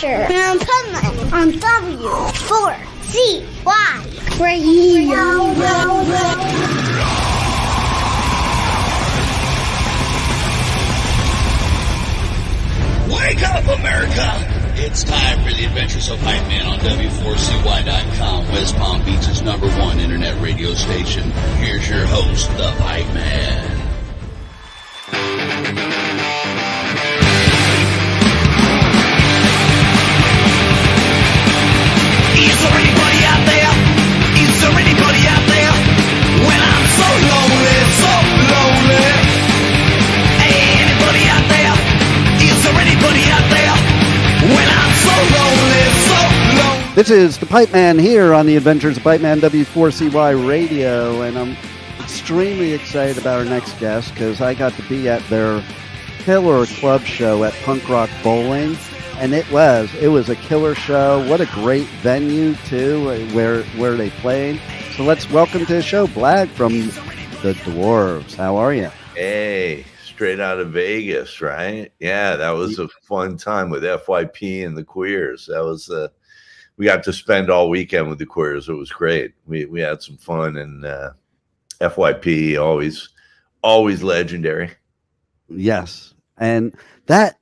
Adventure on Pipeman on W4CY Radio. Wake up, America! It's time for the Adventures of Pipeman on W4CY.com, West Palm Beach's #1 internet radio station. Here's your host, the Pipeman. Is there anybody out there? Is there anybody out there? When I'm so lonely, so lonely. Hey, anybody out there? Is there anybody out there? When I'm so lonely, so lonely. This is the Pipeman here on the Adventures of Pipeman W4CY Radio, and I'm extremely excited about our next guest because I got to be at their killer club show at Punk Rock Bowling. And it was a killer show. What a great venue, too, where they played. So let's welcome to the show, Blag from the Dwarves. How are you? Hey, straight out of Vegas, right? Yeah, that was a fun time with FYP and the Queers. That was, we got to spend all weekend with the Queers. It was great. We had some fun, and FYP, always legendary. Yes. And that...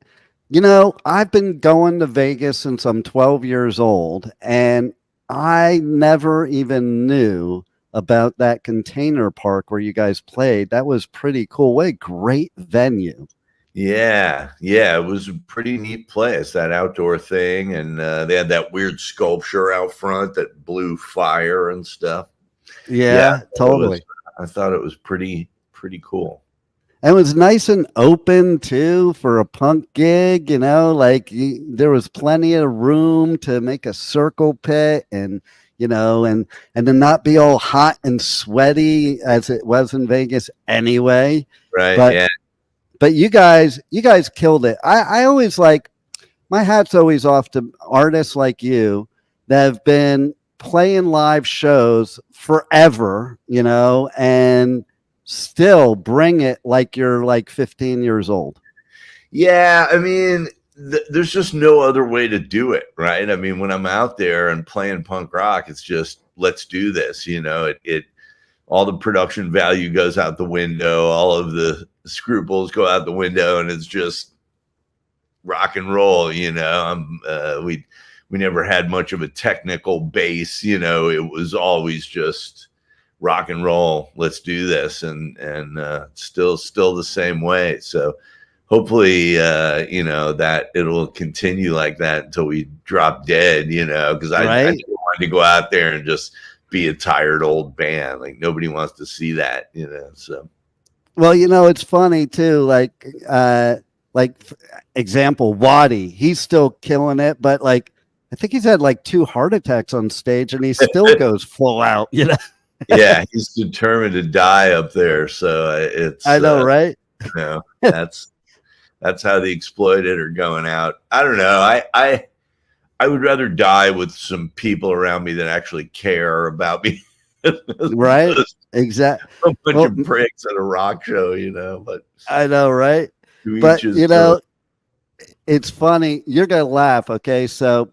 You know, I've been going to Vegas since I'm 12 years old, and I never even knew about that container park where you guys played. That was pretty cool. What a great venue. Yeah, it was a pretty neat place, that outdoor thing, and they had that weird sculpture out front that blew fire and stuff. Yeah, totally. I thought it was pretty cool. And it was nice and open, too, for a punk gig, you know, like there was plenty of room to make a circle pit and, you know, and then not be all hot and sweaty as it was in Vegas anyway. Right, yeah. But you guys killed it. I always like, my hat's always off to artists like you that have been playing live shows forever, you know, and still bring it like you're like 15 years old. Yeah, I mean, there's just no other way to do it, right? I mean, when I'm out there and playing punk rock, it's just, let's do this, you know. It all the production value goes out the window, all of the scruples go out the window, and it's just rock and roll, you know. We never had much of a technical base, you know. It was always just rock and roll, let's do this, and still the same way. So hopefully you know, that it'll continue like that until we drop dead, you know, because I don't want to go out there and just be a tired old band. Like, nobody wants to see that, you know. So, well, you know, it's funny too, like example, Waddy, he's still killing it, but like I think he's had like 2 heart attacks on stage and he still goes full out, you know. Yeah, he's determined to die up there. So it's, I know, right? You know, that's how the Exploited are going out. I don't know. I would rather die with some people around me that actually care about me. Right? Exactly. A bunch of pricks at a rock show, you know. But I know, right? But you know, it's funny. You're gonna laugh. Okay, so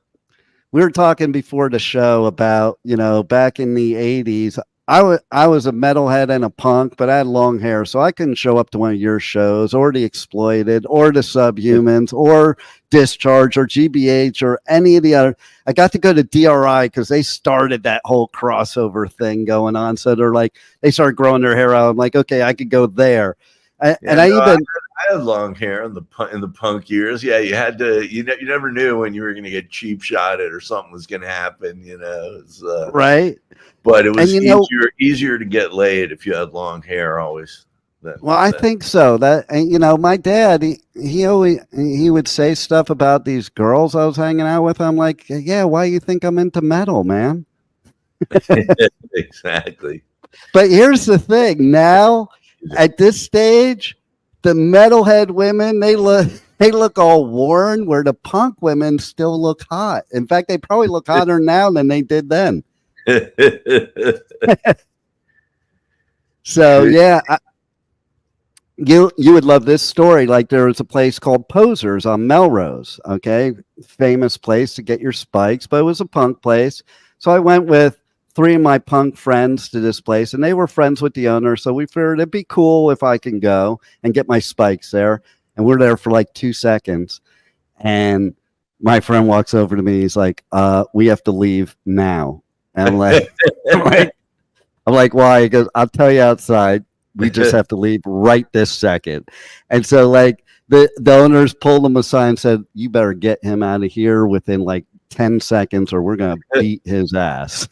we were talking before the show about, you know, back in the 80s. I was a metalhead and a punk, but I had long hair, so I couldn't show up to one of your shows or the Exploited or the Subhumans or Discharge or GBH or any of the other. I got to go to DRI because they started that whole crossover thing going on. So they started growing their hair out. I'm like, okay, I could go there. I had long hair in the punk years. Yeah, you had to. You never knew when you were going to get cheap shotted or something was going to happen. You know, it was, right. But it was easier to get laid if you had long hair always. I think so. That, and you know, my dad, he would say stuff about these girls I was hanging out with. I'm like, yeah, why you think I'm into metal, man? Exactly. But here's the thing. Now, at this stage, the metalhead women, they look all worn, where the punk women still look hot. In fact, they probably look hotter now than they did then. So yeah, You would love this story. Like there was a place called Posers on Melrose. Okay, famous place to get your spikes, but it was a punk place. So I went with 3 of my punk friends to this place, and they were friends with the owner. So we figured it'd be cool if I can go and get my spikes there. And we're there for like 2 seconds, and my friend walks over to me. He's like, "We have to leave now." And I'm like, I'm like, why? He goes, "I'll tell you outside. We just have to leave right this second." And so like the owners pulled him aside and said, "You better get him out of here within like 10 seconds or we're going to beat his ass."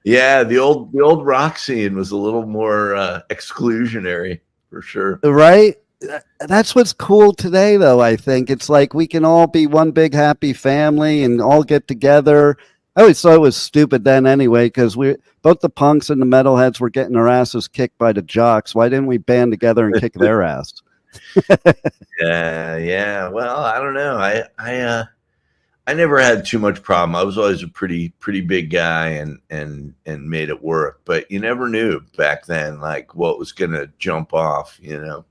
Yeah, the old rock scene was a little more exclusionary for sure. Right? That's what's cool today, though. I think it's like we can all be one big happy family and all get together. I always thought it was stupid then anyway, because both the punks and the metalheads were getting our asses kicked by the jocks. Why didn't we band together and kick their ass? Yeah. Well, I don't know. I never had too much problem. I was always a pretty big guy and made it work. But you never knew back then, like what was gonna jump off, you know.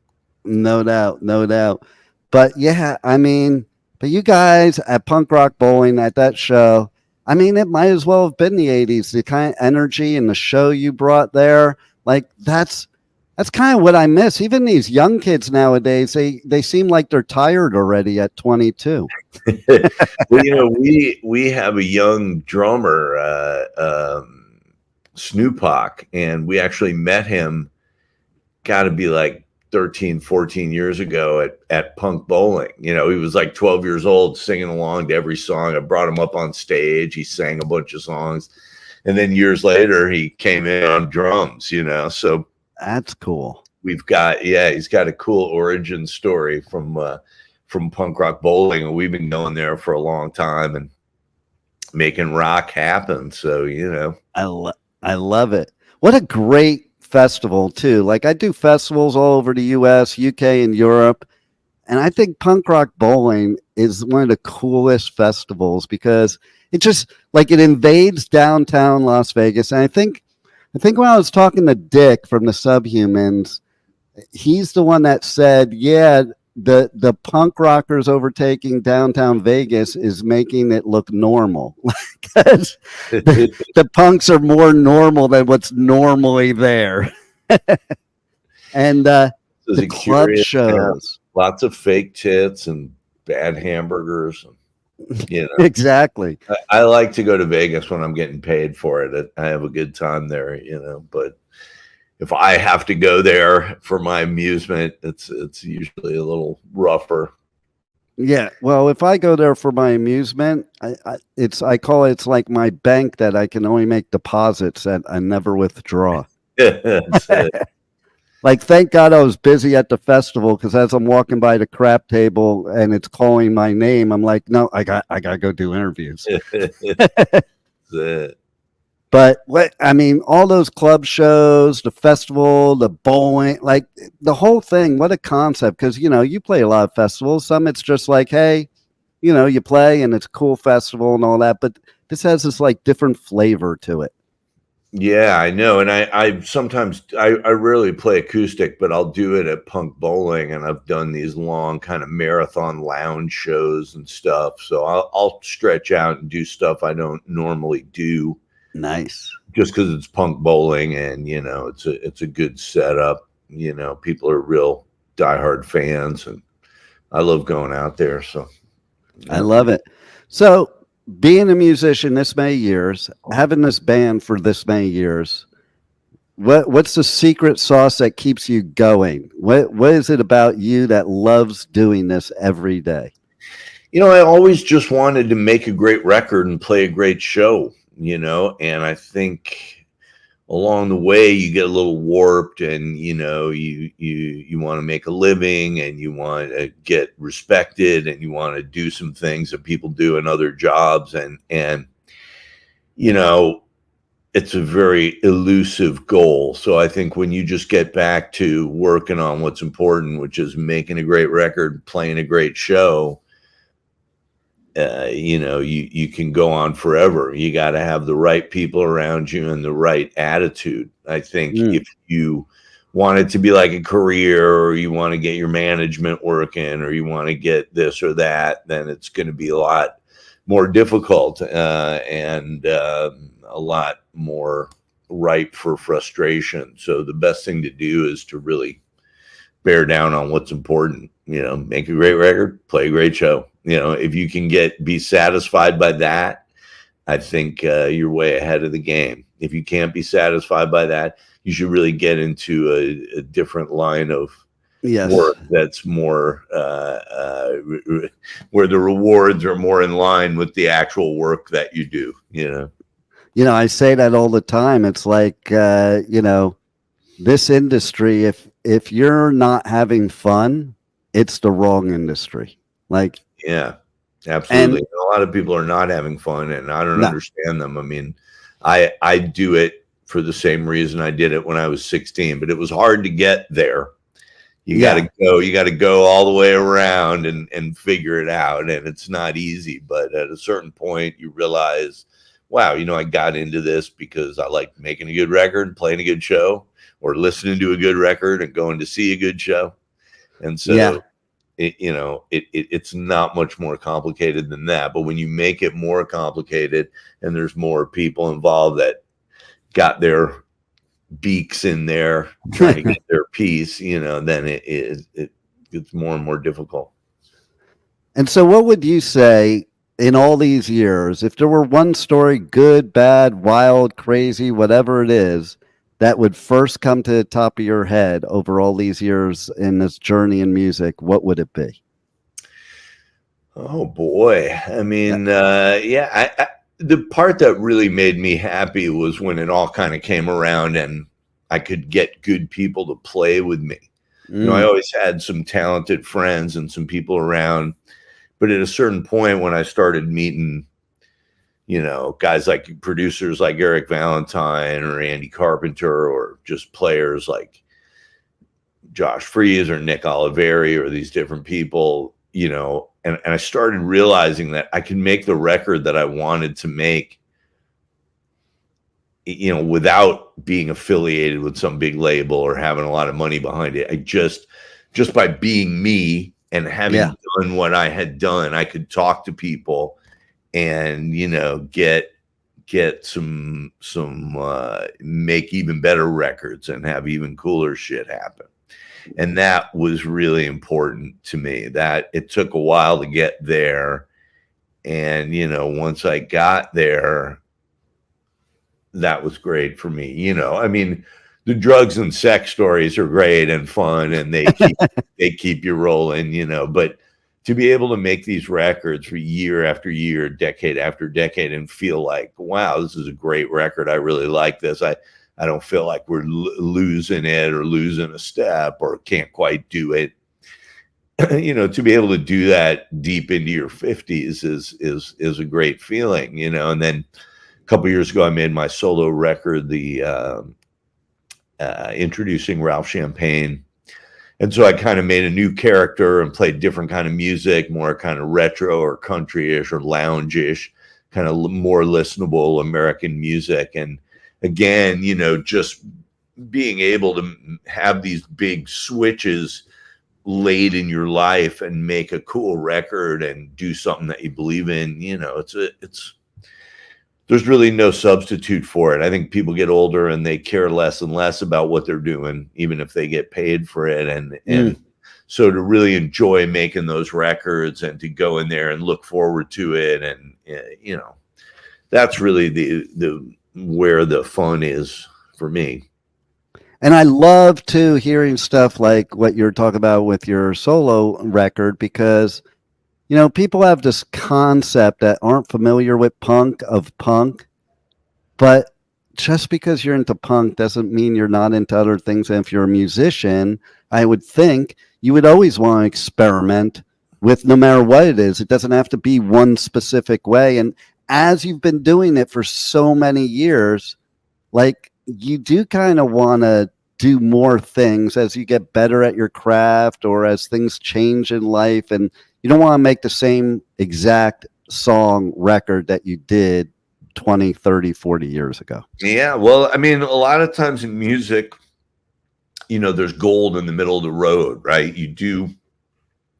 No doubt. But yeah, I mean, but you guys at Punk Rock Bowling at that show, I mean, it might as well have been the 80s. The kind of energy and the show you brought there, like that's kind of what I miss. Even these young kids nowadays, they seem like they're tired already at 22. Well, you know, we have a young drummer, Snoop Hawk, and we actually met him, got to be like 13, 14 years ago at Punk Bowling. You know, he was like 12 years old singing along to every song. I brought him up on stage. He sang a bunch of songs. And then years later, he came in on drums, you know. So that's cool. He's got a cool origin story from Punk Rock Bowling. And we've been going there for a long time and making rock happen. So, you know. I love it. What a great festival too. Like I do festivals all over the US, UK, and Europe, and I think Punk Rock Bowling is one of the coolest festivals because it just like it invades downtown Las Vegas. And I think when I was talking to Dick from the Subhumans, he's the one that said, yeah, the punk rockers overtaking downtown Vegas is making it look normal. Because the punks are more normal than what's normally there. And the club shows. Lots of fake tits and bad hamburgers. And, you know. Exactly. I like to go to Vegas when I'm getting paid for it. I have a good time there, you know, but if I have to go there for my amusement, it's usually a little rougher. Yeah, well, if I go there for my amusement, I call it's like my bank that I can only make deposits that I never withdraw. Like, thank God I was busy at the festival because as I'm walking by the crap table and it's calling my name, I'm like, no, I gotta go do interviews. But all those club shows, the festival, the bowling, like the whole thing, what a concept. Because, you know, you play a lot of festivals. Some it's just like, hey, you know, you play and it's a cool festival and all that. But this has this like different flavor to it. Yeah, I know. And I sometimes, I rarely play acoustic, but I'll do it at Punk Bowling. And I've done these long kind of marathon lounge shows and stuff. So I'll stretch out and do stuff I don't normally do. Nice. Just because it's Punk Bowling and, you know, it's a good setup. You know, people are real diehard fans and I love going out there. So I love it. So being a musician this many years, having this band for this many years, what's the secret sauce that keeps you going? What is it about you that loves doing this every day? You know, I always just wanted to make a great record and play a great show. You know, and I think along the way you get a little warped and, you know, you want to make a living and you want to get respected and you want to do some things that people do in other jobs. And, you know, it's a very elusive goal. So I think when you just get back to working on what's important, which is making a great record, playing a great show, you know, you can go on forever. You got to have the right people around you and the right attitude. I think if you want it to be like a career, or you want to get your management working, or you want to get this or that, then it's going to be a lot more difficult and a lot more ripe for frustration. So the best thing to do is to really bear down on what's important. Make a great record, play a great show. If you can be satisfied by that, I think you're way ahead of the game. If you can't be satisfied by that, you should really get into a different line of work that's more where the rewards are more in line with the actual work that you do. I say that all the time. It's like this industry, if you're not having fun, it's the wrong industry. Like, yeah, absolutely. And a lot of people are not having fun, and I don't understand them. I mean, I do it for the same reason I did it when I was 16, but it was hard to get there. You got to go all the way around and figure it out. And it's not easy, but at a certain point you realize, wow, I got into this because I like making a good record, playing a good show, or listening to a good record and going to see a good show. And so, it's not much more complicated than that. But when you make it more complicated and there's more people involved that got their beaks in there trying to get their piece, then it gets more and more difficult. And so what would you say in all these years, if there were one story, good, bad, wild, crazy, whatever it is, that would first come to the top of your head over all these years in this journey in music, what would it be? Oh boy. I mean, the part that really made me happy was when it all kind of came around and I could get good people to play with me. I always had some talented friends and some people around, but at a certain point when I started meeting, guys like producers like Eric Valentine or Andy Carpenter, or just players like Josh Freese or Nick Oliveri, or these different people, and I started realizing that I could make the record that I wanted to make, without being affiliated with some big label or having a lot of money behind it. I just by being me and having done what I had done, I could talk to people and, get some make even better records and have even cooler shit happen. And that was really important to me. That it took a while to get there. And, once I got there, that was great for me. I mean, the drugs and sex stories are great and fun, and they keep you rolling, but to be able to make these records for year after year, decade after decade, and feel like, wow, this is a great record. I really like this. I don't feel like we're losing it or losing a step or can't quite do it. To be able to do that deep into your 50s is a great feeling, And then a couple years ago, I made my solo record, the introducing Ralph Champagne. And so I kind of made a new character and played different kind of music, more kind of retro or country-ish or lounge-ish, kind of more listenable American music. And again, just being able to have these big switches laid in your life and make a cool record and do something that you believe in, there's really no substitute for it. I think people get older and they care less and less about what they're doing, even if they get paid for it. And so to really enjoy making those records and to go in there and look forward to it. And, that's really the where the fun is for me. And I love too hearing stuff like what you're talking about with your solo record, because people have this concept that aren't familiar with punk, but just because you're into punk doesn't mean you're not into other things. And if you're a musician, I would think you would always want to experiment with no matter what it is. It doesn't have to be one specific way. And as you've been doing it for so many years, like you do kind of want to do more things as you get better at your craft or as things change in life. And you don't want to make the same exact song record that you did 20, 30, 40 years ago. Yeah. Well, I mean, a lot of times in music, there's gold in the middle of the road, right? You do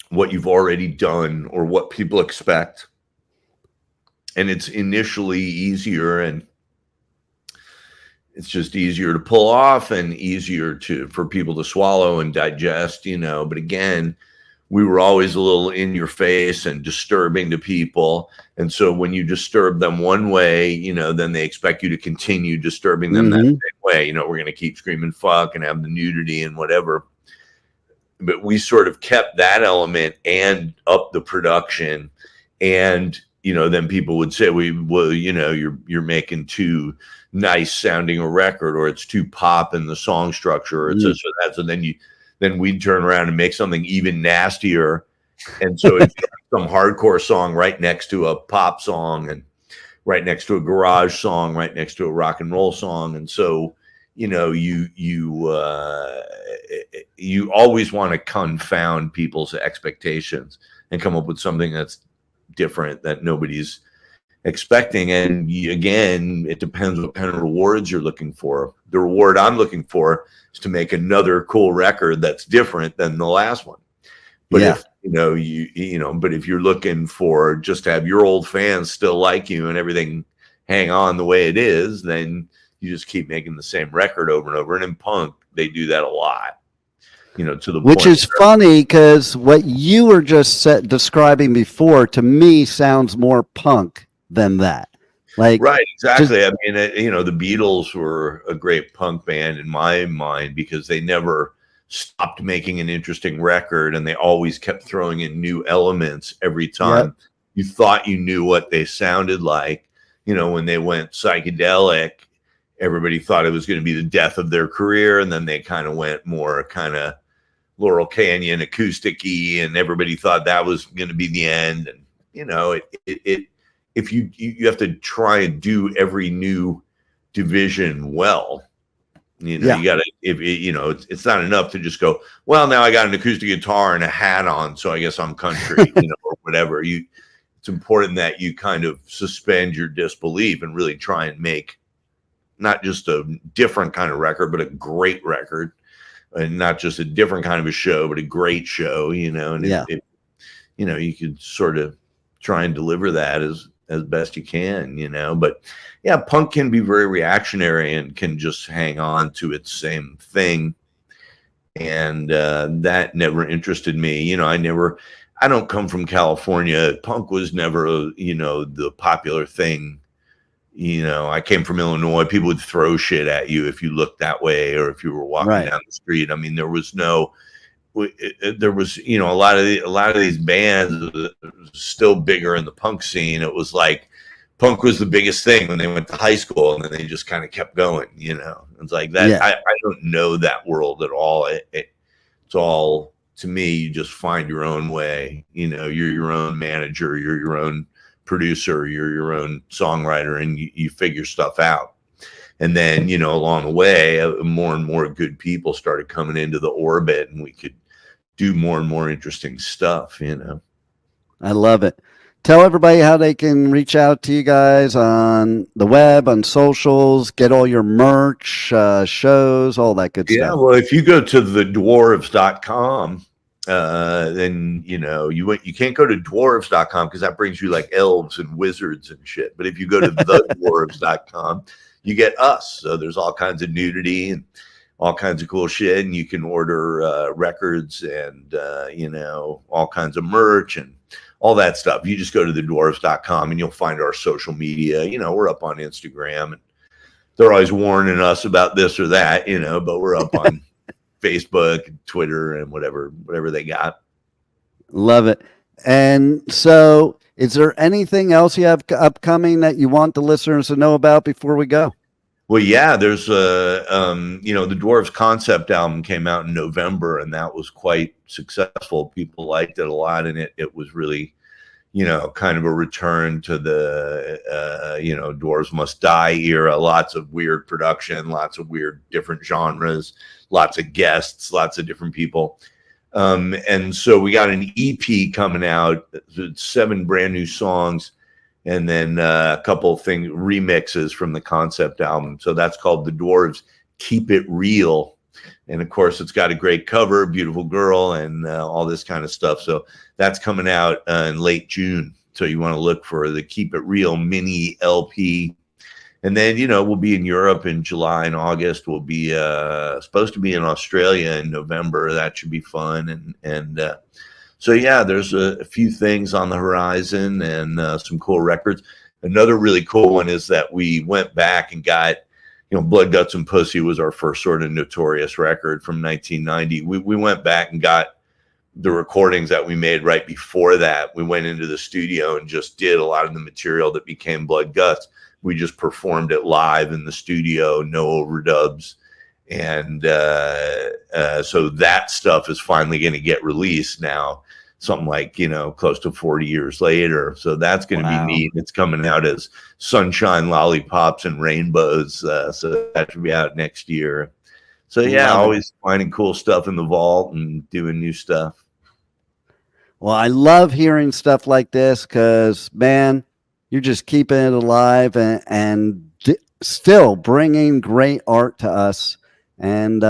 what you've already done or what people expect. And it's initially easier, and it's just easier to pull off and easier for people to swallow and digest, But again, we were always a little in your face and disturbing to people. And so when you disturb them one way, then they expect you to continue disturbing them that same way. We're going to keep screaming fuck and have the nudity and whatever. But we sort of kept that element and up the production. And, then people would say, you're making too nice sounding a record, or it's too pop in the song structure, or it's this or that. So then we'd turn around and make something even nastier. And so it's some hardcore song right next to a pop song, and right next to a garage song, right next to a rock and roll song. And so, you always want to confound people's expectations and come up with something that's different that nobody's expecting. And again, it depends what kind of rewards you're looking for. The reward I'm looking for is to make another cool record that's different than the last one. But if but if you're looking for just to have your old fans still like you and everything hang on the way it is, then you just keep making the same record over and over. And in punk, they do that a lot. To the which point is funny, because what you were just describing before to me sounds more punk than that. Like, right, exactly. I mean, the Beatles were a great punk band in my mind because they never stopped making an interesting record, and they always kept throwing in new elements every time. You thought you knew what they sounded like. When they went psychedelic, everybody thought it was going to be the death of their career, and then they kind of went more kind of Laurel Canyon acoustic-y, and everybody thought that was going to be the end. And if you have to try and do every new division well, you got to, it's not enough to just go, well, now I got an acoustic guitar and a hat on, so I guess I'm country, or whatever. It's important that you kind of suspend your disbelief and really try and make not just a different kind of record, but a great record. And not just a different kind of a show, but a great show, and you could sort of try and deliver that as best you can, but punk can be very reactionary and can just hang on to its same thing. And that never interested me. I don't come from California. Punk was never, the popular thing. I came from Illinois. People would throw shit at you if you looked that way, or if you were walking down the street. I mean, there was a lot of these bands still bigger in the punk scene. It was like punk was the biggest thing when they went to high school, and then they just kind of kept going. It's like that. Yeah. I don't know that world at all. It's all, to me, you just find your own way. You're your own manager. You're your own producer, you're your own songwriter, and you figure stuff out. And then, along the way, more and more good people started coming into the orbit, and we could do more and more interesting stuff, I love it. Tell everybody how they can reach out to you guys on the web, on socials, get all your merch, shows, all that good stuff. Yeah, well, if you go to thedwarves.com, then you can't go to dwarves.com because that brings you like elves and wizards and shit. But if you go to thedwarves.com, you get us. So there's all kinds of nudity and all kinds of cool shit, and you can order records and all kinds of merch and all that stuff. You just go to thedwarves.com and you'll find our social media. We're up on Instagram, and they're always warning us about this or that, but we're up on Facebook, Twitter, and whatever they got. Love it. And so is there anything else you have upcoming that you want the listeners to know about before we go? Well, yeah, there's the Dwarves concept album came out in November, and that was quite successful. People liked it a lot, and it was really, kind of a return to the, Dwarves Must Die era. Lots of weird production, lots of weird different genres, lots of guests, lots of different people. And so we got an EP coming out, 7 brand new songs, and then a couple of remixes from the concept album. So that's called The Dwarves Keep It Real. And of course, it's got a great cover, beautiful girl, and all this kind of stuff. So that's coming out in late June. So you want to look for the Keep It Real mini LP. And then, you know, we'll be in Europe in July and August. We'll be supposed to be in Australia in November. That should be fun. And so, yeah, there's a few things on the horizon and some cool records. Another really cool one is that we went back and got, you know, Blood, Guts, and Pussy was our first sort of notorious record from 1990. We went back and got the recordings that we made right before that. We went into the studio and just did a lot of the material that became Blood, Guts. We just performed it live in the studio, no overdubs. And so that stuff is finally going to get released now, something like, you know, close to 40 years later. So that's going to be neat. It's coming out as Sunshine, Lollipops, and Rainbows. So that should be out next year. So, yeah, always finding cool stuff in the vault and doing new stuff. Well, I love hearing stuff like this because, man, you're just keeping it alive and still bringing great art to us. And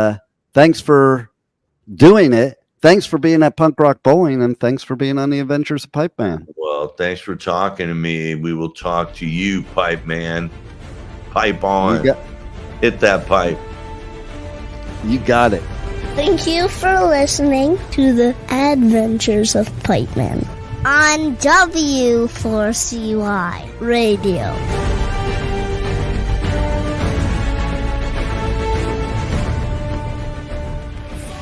thanks for doing it. Thanks for being at Punk Rock Bowling, and thanks for being on the Adventures of Pipeman. Well, thanks for talking to me. We will talk to you, Pipe Man. Pipe on. Hit that pipe. You got it. Thank you for listening to the Adventures of Pipeman on W4CY Radio.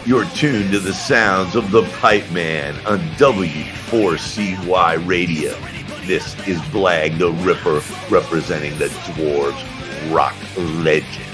You're tuned to the sounds of the Pipe Man on W4CY Radio. This is Blag the Ripper representing the Dwarves rock legend.